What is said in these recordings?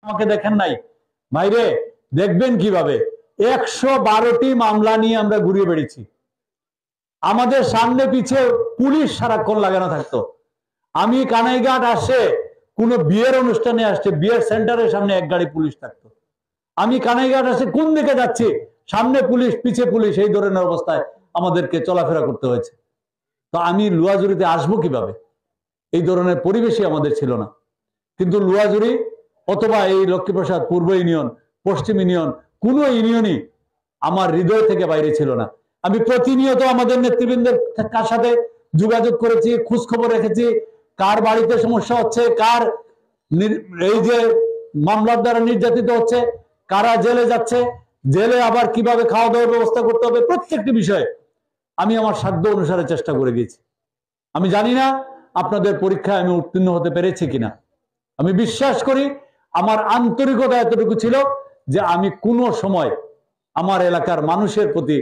আমাকে দেখেন নাই ভাইরে, দেখবেন কিভাবে 112টি মামলা নিয়ে আমরা ঘুরিয়ে বেড়েছি। আমাদের সামনে পিছে পুলিশ সারাক্ষণ লাগানো থাকতো। আমি কানাইঘাট আসে কোনো বিয়ের অনুষ্ঠানে আসছে, বিয়ের সেন্টারের সামনে এক গাড়ি পুলিশ থাকতো। আমি কানাইঘাট আসে কোন দিকে যাচ্ছি, সামনে পুলিশ পিছে পুলিশ, এই ধরনের অবস্থায় আমাদেরকে চলাফেরা করতে হয়েছে। তো আমি লুয়াজুরিতে আসবো কিভাবে? এই ধরনের পরিবেশই আমাদের ছিল না। কিন্তু লুয়াজুরি অথবা এই লক্ষ্মীপ্রসাদ পূর্ব ইউনিয়ন, পশ্চিম ইউনিয়ন, কোনো ইউনিয়নই আমার হৃদয় থেকে বাইরে ছিল না। আমি প্রতিনিয়ত আমাদের নেতৃবৃন্দের সাথে যোগাযোগ করেছি, খোঁজ খবর রেখেছি, কার বাড়িতে সমস্যা হচ্ছে, কার এই যে মামলার দ্বারা নির্যাতিত হচ্ছে, কারা জেলে যাচ্ছে, জেলে আবার কিভাবে খাওয়া দাওয়ার ব্যবস্থা করতে হবে, প্রত্যেকটি বিষয়ে আমি আমার সাধ্য অনুসারে চেষ্টা করে গেছি। আমি জানি না আপনাদের পরীক্ষায় আমি উত্তীর্ণ হতে পেরেছি কিনা। আমি বিশ্বাস করি আমার আন্তরিকতা এতটুকু ছিল যে আমি কোনো সময় আমার এলাকার মানুষের প্রতি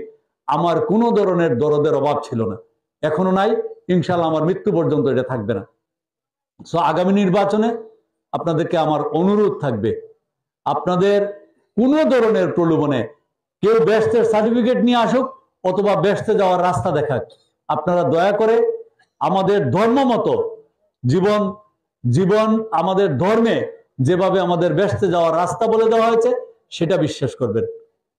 আমার কোনো ধরনের দরদের অভাব ছিল না, এখনো নাই, ইনশাআল্লাহ আমার মৃত্যু পর্যন্ত এটা থাকবে না। সো আগামী নির্বাচনে আপনাদেরকে আমার অনুরোধ থাকবে, আপনাদের কোনো ধরনের প্রলোভনে কেউ বেহেশতের সার্টিফিকেট নিয়ে আসুক অথবা বেহেশতে যাওয়ার রাস্তা দেখাক, আপনারা দয়া করে আমাদের ধর্ম মতো জীবন জীবন আমাদের ধর্মে যেভাবে আমাদের বেহেশতে যাওয়ার রাস্তা বলে দেওয়া হয়েছে সেটা বিশ্বাস করবেন।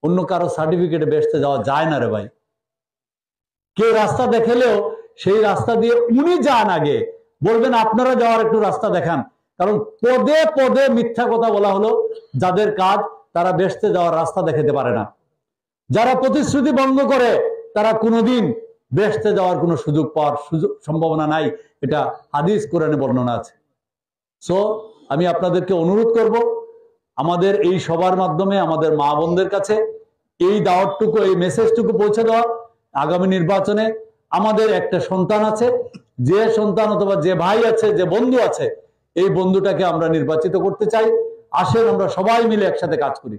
অন্য কারো সার্টিফিকেটে বেহেশতে যাওয়া যায় না রে ভাই। কেউ রাস্তা দেখালেও সেই রাস্তা দিয়ে উনি যান, আগে বলবেন আপনারা যাওয়ার একটু রাস্তা দেখান। কারণ পদে পদে মিথ্যা কথা বলা হলো, যাদের কাজ তারা বেহেশতে যাওয়ার রাস্তা দেখাতে পারে না। যারা প্রতিশ্রুতি ভঙ্গ করে তারা কোনোদিন বেহেশতে যাওয়ার কোনো সুযোগ পাওয়ার সম্ভাবনা নাই, এটা হাদিস কোরআনে বর্ণনা আছে। সো আমি আপনাদেরকে অনুরোধ করব, আমাদের এই সবার মাধ্যমে আমাদের মা বোনদের কাছে এই দাওয়াতটুকু, এই মেসেজটুকু পৌঁছে দেওয়া, আগামী নির্বাচনে আমাদের একটা সন্তান আছে, যে সন্তান অথবা যে ভাই আছে, যে বন্ধু আছে, এই বন্ধুটাকে আমরা নির্বাচিত করতে চাই। আসেন আমরা সবাই মিলে একসাথে কাজ করি।